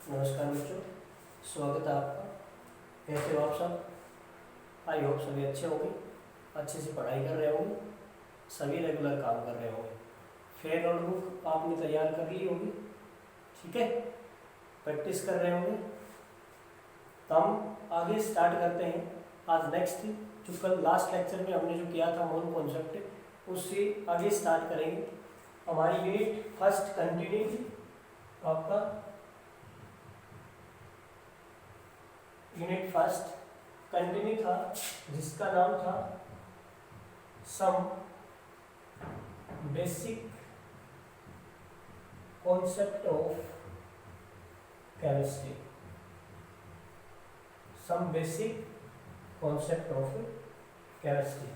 नमस्कार बच्चों, स्वागत है आपका। कैसे हो आप सब? आई होप सभी अच्छे होंगे, अच्छे से पढ़ाई कर रहे होंगे, सभी रेगुलर काम कर रहे होंगे। फेयर नोटबुक आपने तैयार कर ली होगी, ठीक है, प्रैक्टिस कर रहे होंगे। तो हम आगे स्टार्ट करते हैं। आज नेक्स्ट जो कल लास्ट लेक्चर में हमने जो किया था मूल कॉन्सेप्ट, उससे आगे स्टार्ट करेंगे। हमारी यूनिट फर्स्ट कंटिन्यू थी आपका, यूनिट फर्स्ट कंटिन्यू था जिसका नाम था some basic concept of chemistry. Some basic concept of chemistry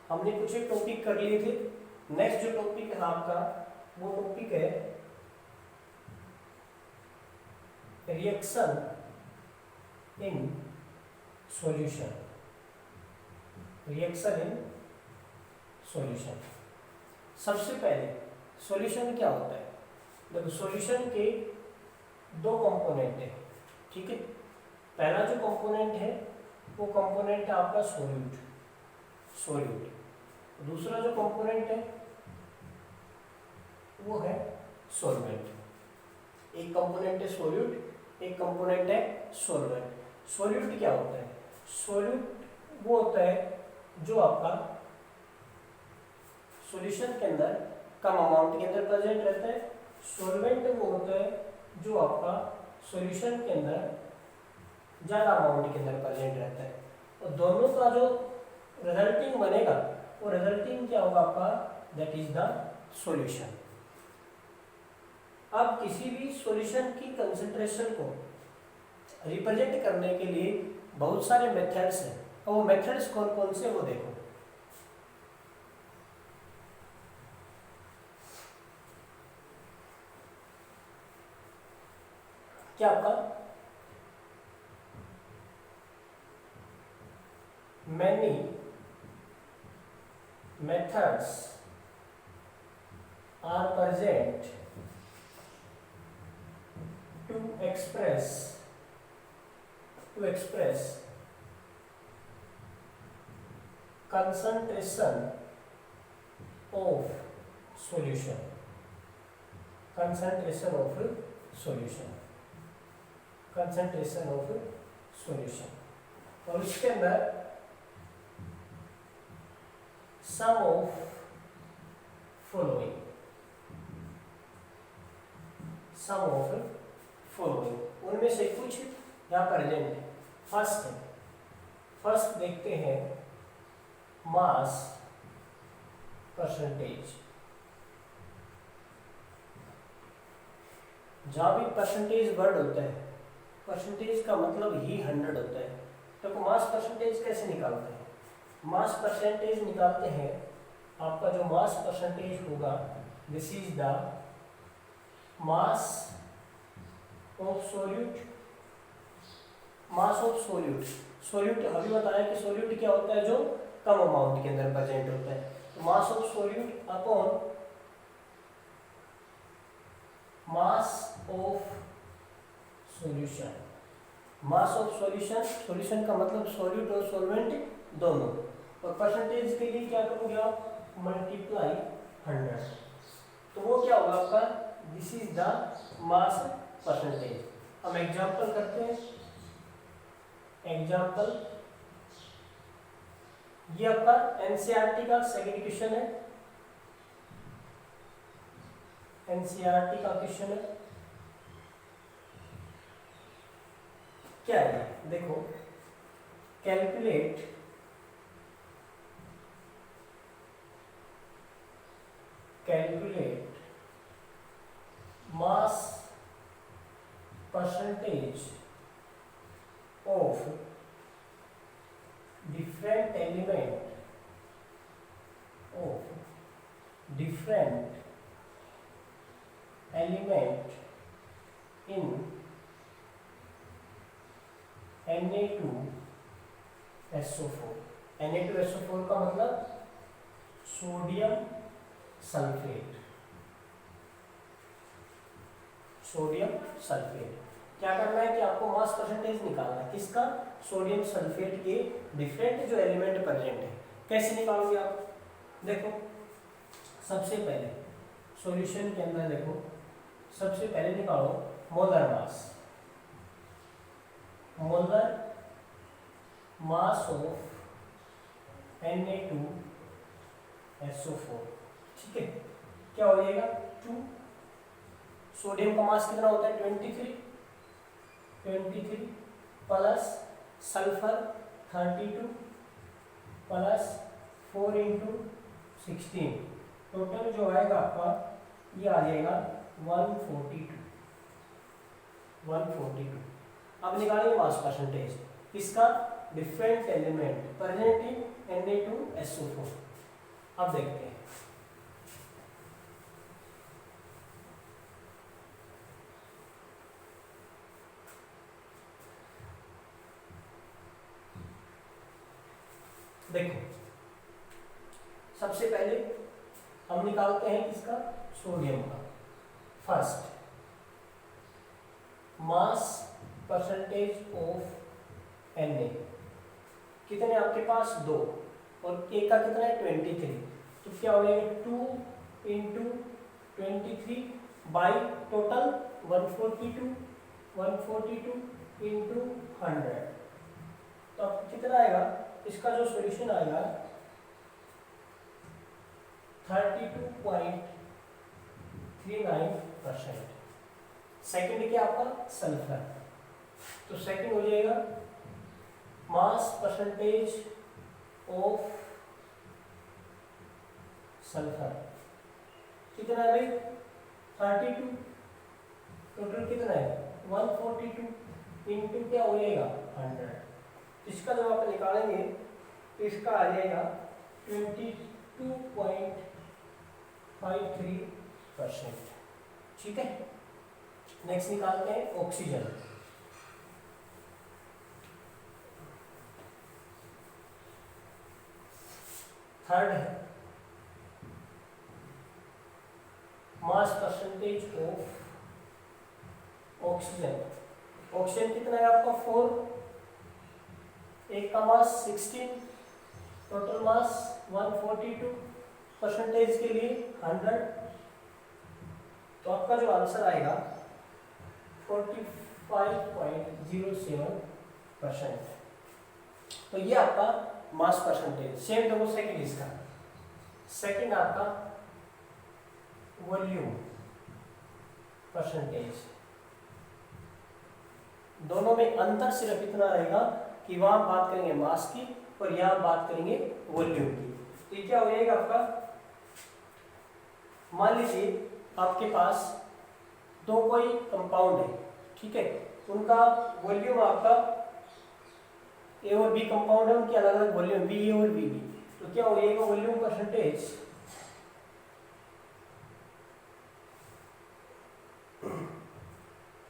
हमने कुछ एक टॉपिक कर लिए थे। नेक्स्ट जो टॉपिक है आपका, वो टॉपिक है reaction in solution. Reaction in solution. सबसे पहले सॉल्यूशन क्या होता है? देखो, सॉल्यूशन के दो कंपोनेंट है, ठीक है। पहला जो कंपोनेंट है वो कंपोनेंट है आपका सॉल्यूट। दूसरा जो कंपोनेंट है वो है सॉल्वेंट। एक कंपोनेंट है सॉल्यूट, एक कंपोनेंट है सॉल्वेंट। सॉल्यूट क्या होता है? सॉल्यूट वो होता है जो आपका सॉल्यूशन के अंदर कम अमाउंट के अंदर प्रेजेंट रहता है। सॉल्वेंट वो होता है जो आपका सॉल्यूशन के अंदर ज़्यादा अमाउंट के अंदर प्रेजेंट रहता है। और दोनों का जो रिजल्टिंग बनेगा वो रिजल्टिंग क्या होगा आपका? That is the solution. अब किसी भी सॉल्यूशन की कंसंट्रेशन को रिप्रेजेंट करने के लिए बहुत सारे मेथड्स हैं, और वो मेथड्स कौन कौन से वो देखो। क्या आपका many methods are present to express concentration of solution। concentration of solution। और इसके अंदर सम ऑफ फॉलोइंग उनमें से कुछ यहाँ प्रेजेंट है। फर्स्ट देखते हैं मास परसेंटेज। जहाँ भी परसेंटेज वर्ड होता है, परसेंटेज का मतलब ही 100 होता है। तो मास परसेंटेज कैसे निकालते हैं? मास परसेंटेज निकालते हैं, आपका जो मास परसेंटेज होगा, this is the mass of solute. Solute अभी बताया कि सॉल्यूट क्या होता है? जो कम अमाउंट के अंदर प्रेजेंट होता है। तो mass of solute upon mass of solution. Solution का मतलब सॉल्यूट और सॉल्वेंट दोनों। और परसेंटेज के लिए क्या करोगे आप? मल्टीप्लाई 100। तो वो क्या होगा आपका? This is the mass percentage. हम एग्जांपल करते हैं। एग्जांपल, ये आपका एनसीईआरटी का सेकंड क्वेश्चन है। एनसीईआरटी का क्वेश्चन है, क्या है? देखो, calculate mass percentage of different element in Na2SO4। Na2SO4 का मतलब सोडियम सल्फेट। Sodium sulphate. क्या करना है कि आपको मास परसेंटेज निकालना है किसका, सोडियम सल्फेट के डिफरेंट जो एलिमेंट प्रेजेंट है। कैसे निकालोगे आप, देखो सबसे पहले सॉल्यूशन के अंदर देखो, सबसे पहले निकालो molar mass, molar mass of Na2SO4, ठीक है। क्या हो जाएगा 2, सोडियम का मास कितना होता है 23 plus sulphur 32 plus 4 into 16, total जो आएगा आपका ये आ जाएगा 142। अब निकालेंगे मास परसेंटेज किसका, different element present in Na2SO4। अब देखते हैं, देखो सबसे पहले हम निकालते हैं किसका, सोडियम का। First mass percentage of Na, कितने आपके पास 2 और K का कितना है 23, तो क्या हो जाएगा 2 इंटू 23 बाई टोटल 142 इंटू 100, तो आपको कितना आएगा, इसका जो सॉल्यूशन आएगा 32.39%। सेकंड क्या आपका सल्फर, तो सेकंड हो जाएगा मास परसेंटेज ऑफ सल्फर, कितना है भाई 32, टोटल कितना है 142 इंटू क्या हो जाएगा 100, इसका जब आप निकालेंगे तो इसका आ जाएगा 22.53%, ठीक है। नेक्स्ट निकालते हैं ऑक्सीजन। थर्ड है mass percentage of oxygen, oxygen कितना है आपका 4, एक का मास 16, टोटल मास 142, परसेंटेज के लिए 100, तो आपका जो आंसर आएगा 45.07%। तो ये आपका मास परसेंटेज। सेम देखो सेकंड इसका, सेकंड आपका वॉल्यूम परसेंटेज, दोनों में अंतर सिर्फ इतना रहेगा कि वहां बात करेंगे मास की और यहां बात करेंगे वॉल्यूम की। तो ये क्या हो जाएगा आपका, मान लीजिए आपके पास दो कोई कंपाउंड है, ठीक है, उनका वॉल्यूम आपका ए और बी कंपाउंड है, उनकी अलग अलग वॉल्यूम बी ए और बी बी, तो क्या हो जाएगा वॉल्यूम परसेंटेज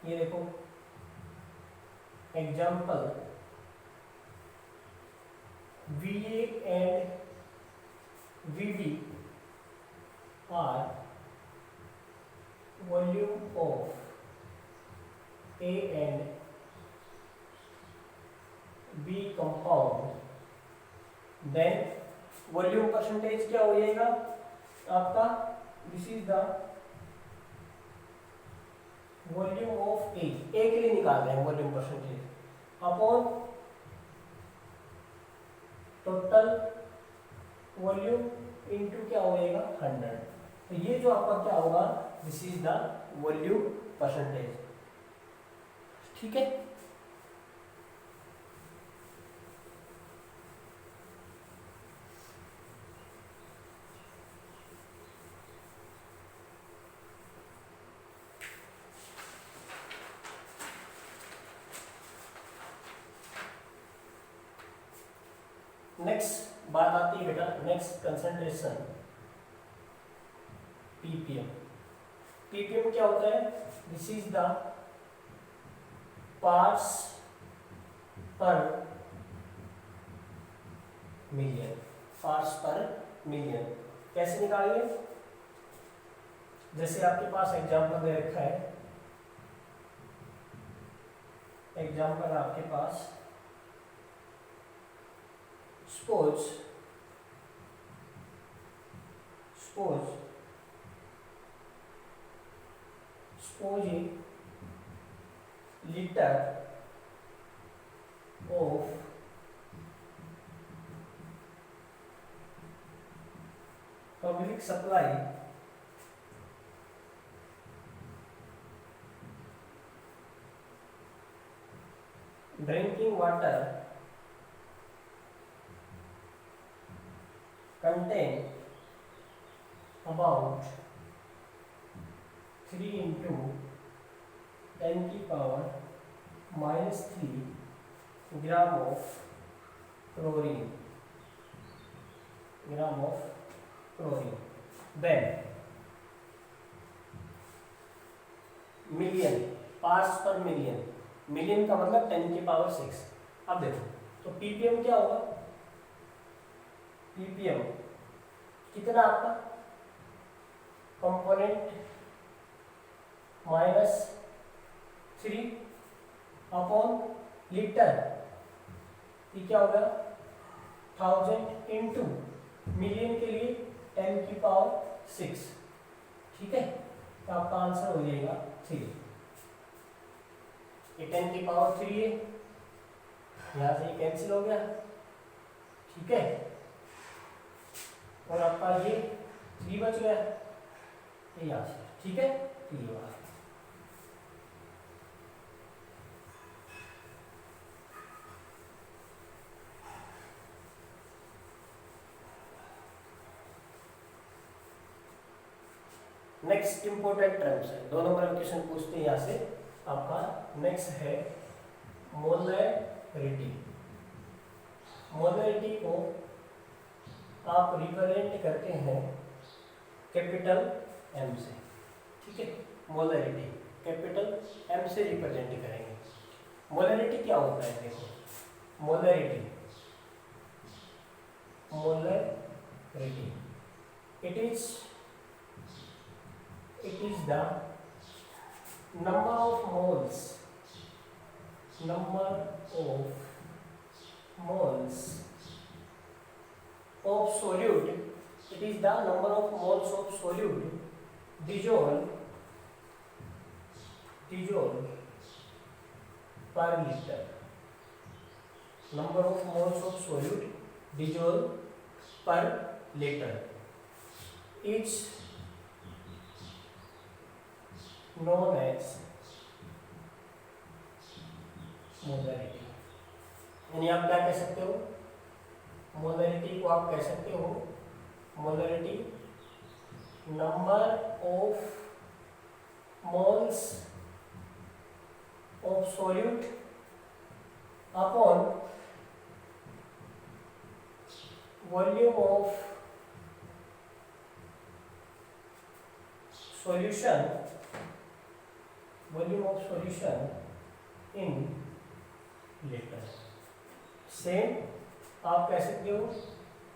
ये देखो example VA and VB are volume of A and B compound, then volume percentage क्या हो जाएगा आपका, this is the volume of A के लिए निकाल रहे हैं volume percentage upon total volume into क्या हो जाएगा 100, तो ये जो आपका क्या होगा, this is the volume percentage, ठीक है। नेक्स्ट बात आती है बेटा, नेक्स्ट कंसंट्रेशन ppm। ppm क्या होता है, this is the parts per million, parts per million. कैसे निकालेंगे, जैसे आपके पास एग्जांपल दे रखा है एग्जाम्पल आपके पास suppose a liter of public supply drinking water contain about 3 into 10 की power -3 gram of chlorine then million parts per million, million का मतलब 10 की पावर 6। अब देखो तो ppm क्या होगा, ppm कितना आपका कंपोनेंट -3 अपॉन लीटर, ये क्या होगा 1000 इंटू मिलियन के लिए 10 की पावर 6। ठीक है, तो आपका आंसर हो जाएगा 3। ये 10 की पावर 3 है, यहाँ से ये कैंसिल हो गया। ठीक है, और आपका ये 3 बच गया, ये यहाँ से। ठीक है, तो ये वाला नेक्स्ट इंपोर्टेंट टर्म्स है, 2 नंबर में क्वेश्चन पूछते हैं यहाँ से। आपका नेक्स्ट है मोलैरिटी। मोलैरिटी को आप रिप्रेजेंट करते हैं कैपिटल एम से। ठीक है, मोलैरिटी कैपिटल एम से रिप्रेजेंट करेंगे। मोलैरिटी क्या होता है, देखो molarity it is the number of moles of solute. It is the number of moles of solute dissolved per liter. Number of moles of solute dissolved per liter. Each known as molarity. यानी आप क्या कह सकते हो, molarity को आप कह सकते हो molarity number of moles of solute upon volume of solution in litre. Same आप कह सकते हो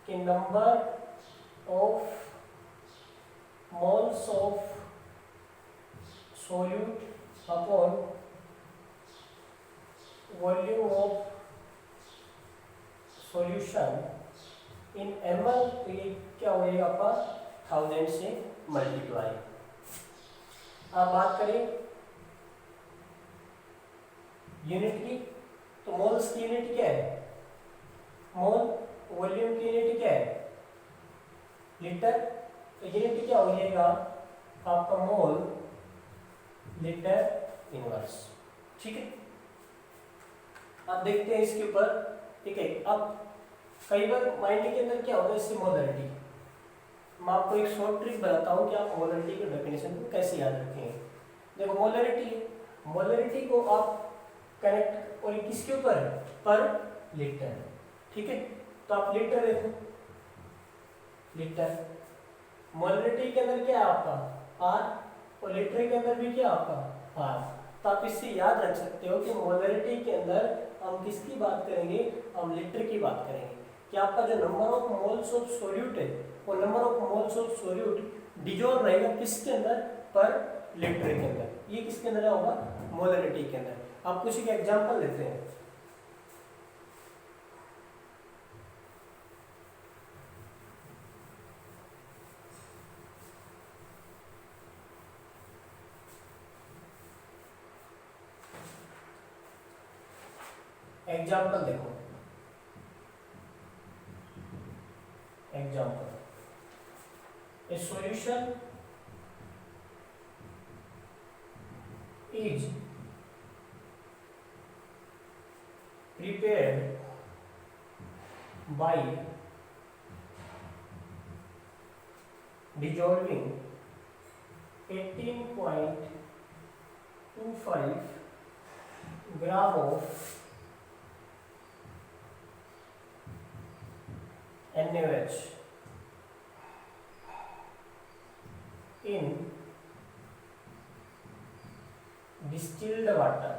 कि number of moles of solute upon volume of solution in ml। तो ये क्या हो जाएगा आपका 1000 से मल्टीप्लाई। आप बात करें यूनिट की, तो मोल्स की यूनिट क्या है, मोल वॉल्यूम की यूनिट क्या है, लीटर। तो यूनिट क्या हो जाएगा आपका मोल लीटर इनवर्स। ठीक है, अब देखते हैं इसके ऊपर। ठीक है, अब कई बार माइंड के अंदर क्या होगा इससे मोलैरिटी, मैं आपको एक शॉर्ट ट्रिक बताता हूँ कि आप मोलैरिटी के डेफिनेशन को कैसे याद रखेंगे। देखो मोलैरिटी को आप कनेक्ट और किसके ऊपर है, पर लीटर। ठीक है, तो आप लीटर देखो, लीटर मोलैरिटी के अंदर क्या है आपका आर, और लीटर के अंदर भी क्या आपका आर। तो आप इससे याद रख सकते हो कि मोलैरिटी के अंदर हम किसकी बात करेंगे, हम लीटर की बात करेंगे। कि आपका जो number of moles of solute है, वो number of moles of solute dissolve रहेगा किसके अंदर, पर लीटर के अंदर। ये किसके अंदर होगा, मोलैरिटी के अंदर। आप कुछ एक एग्जांपल लेते हैं। एग्जांपल देखो, example, A solution is prepared by dissolving 18.25 gram of NaOH in distilled water.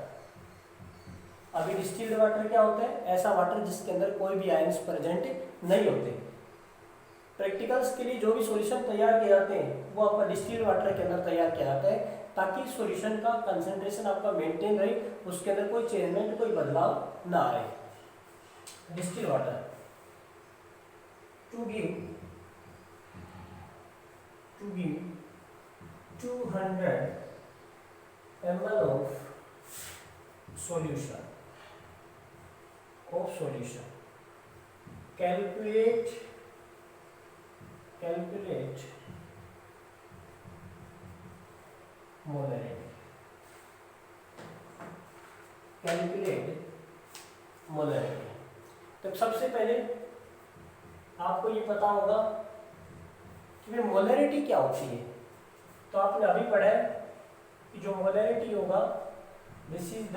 अभी डिस्टिल्ड वाटर क्या होता है? ऐसा वाटर जिसके अंदर कोई भी आयंस प्रेजेंट नहीं होते। प्रैक्टिकल्स के लिए जो भी सॉल्यूशन तैयार किए जाते हैं वो आपका डिस्टिल्ड वाटर के अंदर तैयार किया जाता है, ताकि सॉल्यूशन का कंसंट्रेशन आपका मेंटेन रहे, उसके अंदर कोई चेंजमेंट, कोई बदलाव ना आए। Distilled water to give 200 ml of solution calculate molarity. तो सबसे पहले आपको ये पता होगा कि भाई मोलरिटी क्या होती है। तो आपने अभी पढ़ा है कि जो मोलरिटी होगा, this is the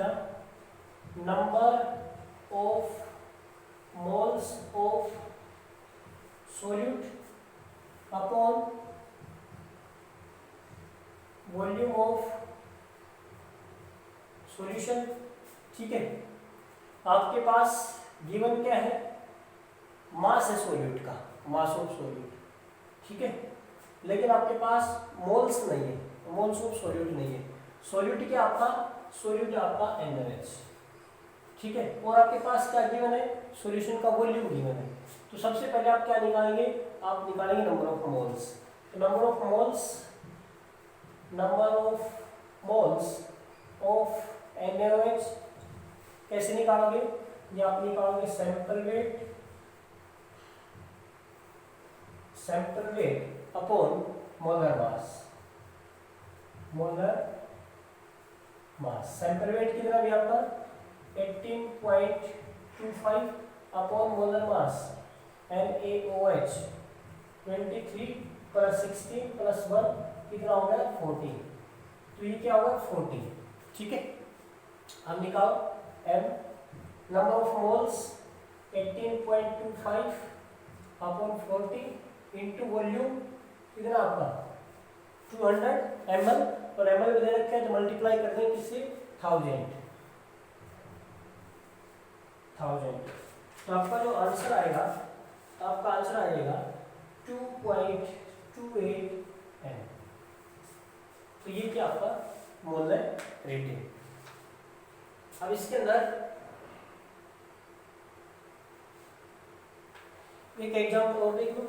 number of moles of solute upon volume of solution. ठीक है, आपके पास गिवन क्या है? मास है सॉल्यूट का, मास ऑफ सॉल्यूट। ठीक है, लेकिन आपके पास मोल्स नहीं है, मोल्स ऑफ सॉल्यूट नहीं है। सॉल्यूट क्या आपका? सॉल्यूट आपका NaOH। ठीक है, और आपके पास क्या गिवन है? सॉल्यूशन का वॉल्यूम गिवन है। तो सबसे पहले आप क्या निकालेंगे? आप निकालेंगे नंबर ऑफ मोल्स। तो number of moles of NaOH कैसे निकालोगे? ये आप निकालोगे sample weight upon molar mass. Sample weight कितना भी आपका 18.25 upon molar mass NaOH 23 plus 16 plus 1 कितना हो गया? 14। तो ये क्या होगा? 40। ठीक है, हम निकालो M। Number of moles 18.25 upon 40 into volume कितना आपका 200 ml, और ml में दे रखा है तो मल्टीप्लाई कर दें किससे? 1000। तो आपका जो आंसर आएगा, आपका आंसर आएगा 2.28 m। तो ये क्या आपका मोलरिटी। अब इसके अंदर एक एग्जांपल और देख लो।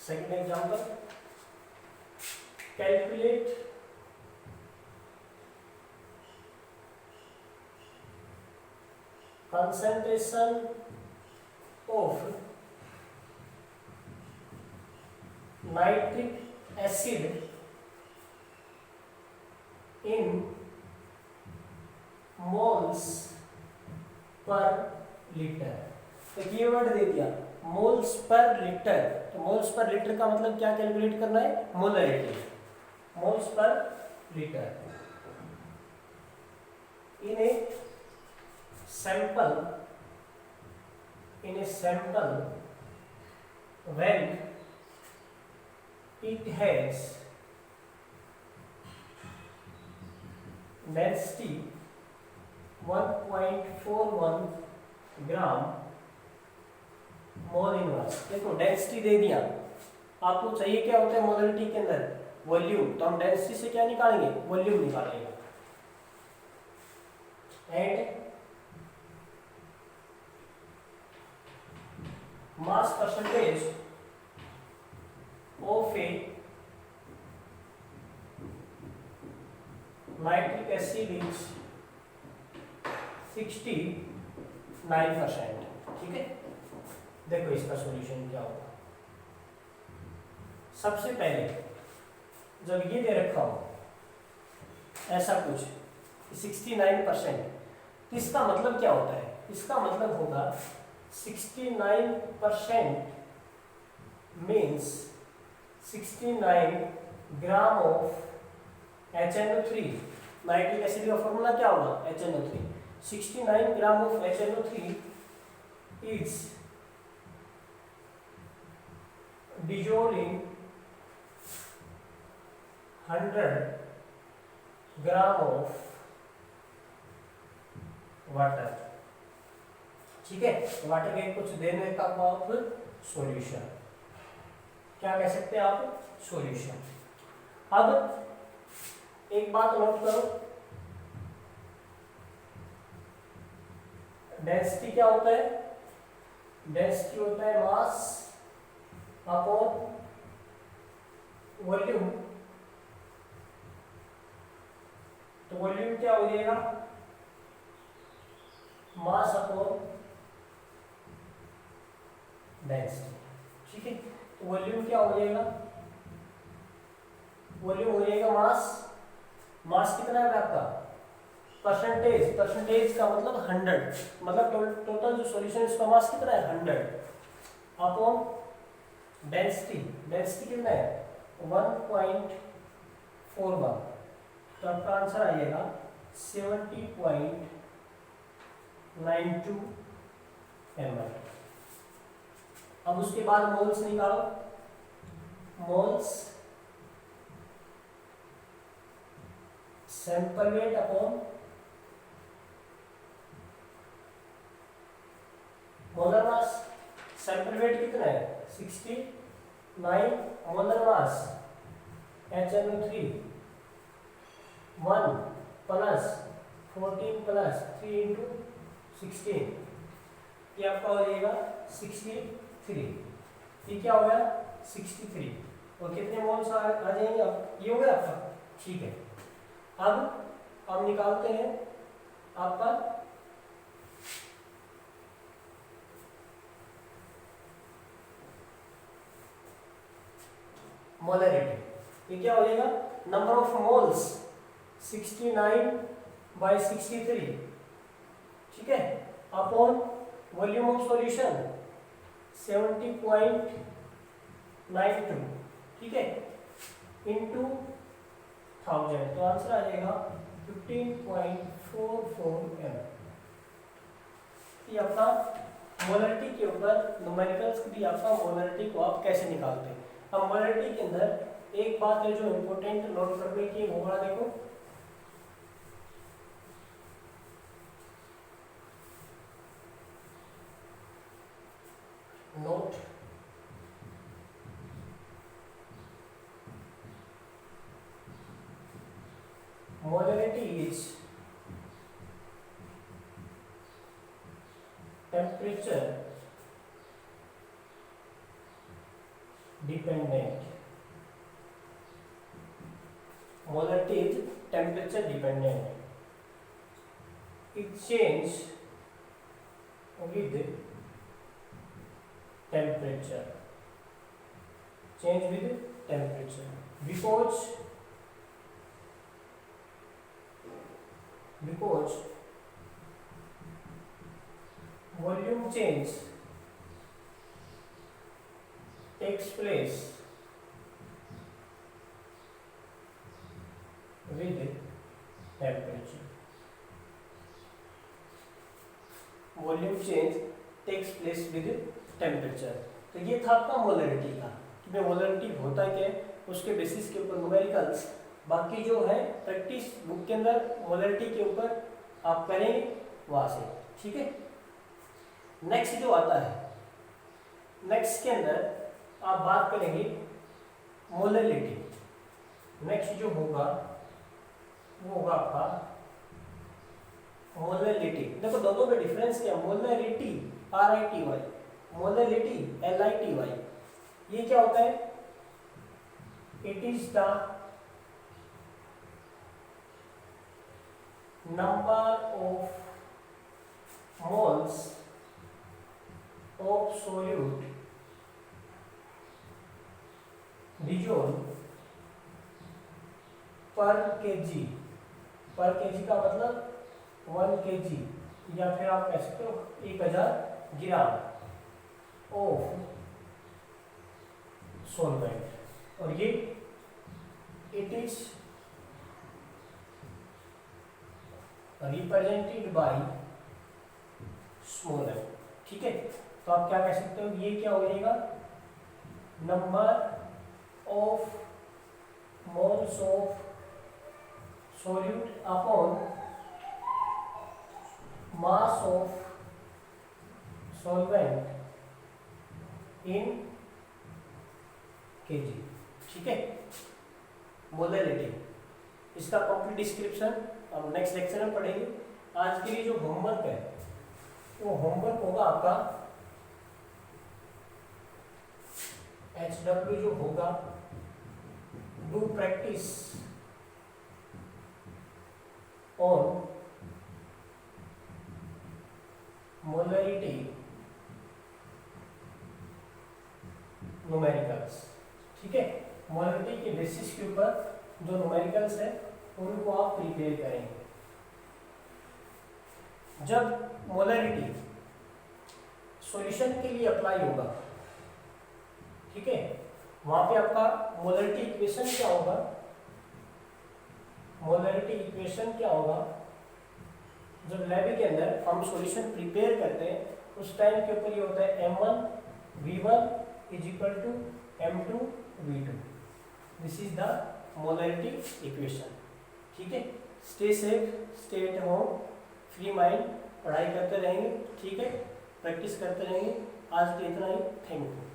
Second example, calculate concentration of nitric acid in moles per liter। तो कीवर्ड दे दिया मोल्स पर लीटर। तो मोल्स पर लीटर का मतलब क्या कैलकुलेट करना है? Molarity. Moles per litre in a sample when it has density 1.41 gram mole inverse. देखो density दे दिया, आपको चाहिए क्या होता है मोलरिटी के अंदर, वॉल्यूम, तो हम डेंसिटी से क्या निकालेंगे, वॉल्यूम निकालेंगे। And mass percentage of A nitric acid is 69%। ठीक है, देखो इसका सॉल्यूशन क्या होगा। सबसे पहले जब ये दे रखा हो ऐसा कुछ 69%, तो इसका मतलब क्या होता है, इसका मतलब होगा 69% means 69 gram of HNO3। Nitric acid का फॉर्मूला क्या होगा, HNO3। 69 gram of HNO3 is dissolved in 100 gram of water. ठीक है, वाटर के कुछ देने का आप सॉल्यूशन क्या कह सकते हैं, आप सॉल्यूशन। अब एक बात नोट करो, डेंसिटी क्या होता है, डेंसिटी होता है मास अपॉन वॉल्यूम। तो वॉल्यूम क्या हो जाएगा, मास अपॉन डेंसिटी। ठीक है, तो वॉल्यूम क्या हो जाएगा, वॉल्यूम हो जाएगा मास। मास कितना है आपका, परसेंटेज, परसेंटेज का मतलब 100, मतलब टोटल जो सॉल्यूशन इसका मास कितना है 100 अपॉन डेंसिटी, डेंसिटी कितना है 1.41, तो आपका आंसर आ जाएगा 70.92 ml। अब उसके बाद मोल्स निकालो, moles sample weight upon molar mass. Sample weight कितना है 69, molar mass HNO3 1 plus 14 plus 3 into 16, ये आपका हो जाएगा 63। ये क्या हो गया 63, और कितने मोल्स आ जाएंगे आप, ये हो गया आपका। ठीक है, अब हम निकालते हैं आपका मोलरिटी। ये क्या हो जाएगा, नंबर ऑफ मोल्स 69/63, ठीक है, अपॉन वॉल्यूम ऑफ सॉल्यूशन 70.92, ठीक है, इनटू 1000, तो आंसर आ जाएगा 15.44 ml। ये आपका मोलरिटी के ऊपर न्यूमेरिकल्स भी आपका मोलरिटी को आप कैसे निकालते हैं। अब मोलरिटी के अंदर एक बात है जो इम्पोर्टेंट नोट करने की, वो वाला देखो, note molarity is temperature dependent. Molarity is temperature dependent. It changes with temperature. Change with temperature because volume change takes place with temperature. Volume change takes place with temperature। तो ये था आपका molarity का, कि मोलरिटी होता क्या है, उसके बेसिस के ऊपर न्यूमेरिकल्स, बाकी जो है प्रैक्टिस बुक के अंदर मोलरिटी के ऊपर आप करेंगे वहाँ से, ठीक है। नेक्स्ट जो आता है, नेक्स्ट के अंदर आप बात करेंगे मोलरिटी। नेक्स्ट जो होगा वो होगा आपका मोलरिटी। देखो दोनों में डिफरेंस क्या, मोलरिटी RITY, मोलरिटी LITY। ये क्या होता है, it is the number of moles of solute dissolve पर केजी। पर केजी का मतलब 1 kg, या फिर आप कह सकते हो 1000 ग्राम ऑफ सॉल्वेंट। और ये it is represented by small m, ठीक है। तो आप क्या कह सकते हो, ये क्या हो जाएगा, number of moles of solute upon mass of solvent in KG, ठीक है। मोलरिटी, इसका कंप्लीट डिस्क्रिप्शन हम नेक्स्ट लेक्चर में पढ़ेंगे। आज के लिए जो होमवर्क है वो होमवर्क होगा आपका HW जो होगा, do practice on molarity numericals, ठीक है। मोलरिटी के बेसिस के ऊपर जो न्यूमेरिकल्स है उनको आप प्रिपेयर करेंगे। जब मोलरिटी सॉल्यूशन के लिए अप्लाई होगा, ठीक है, वहां पे आपका मोलरिटी इक्वेशन क्या होगा, मोलरिटी इक्वेशन क्या होगा, जब लैब के अंदर हम सॉल्यूशन प्रिपेयर करते हैं उस टाइम के ऊपर ये होता है M1V1 = M2V2। This is the molarity equation, ठीक है। Stay safe, stay at home, free mind, पढ़ाई करते रहेंगे, ठीक है, प्रैक्टिस करते रहेंगे। आज के इतना ही, थैंक यू।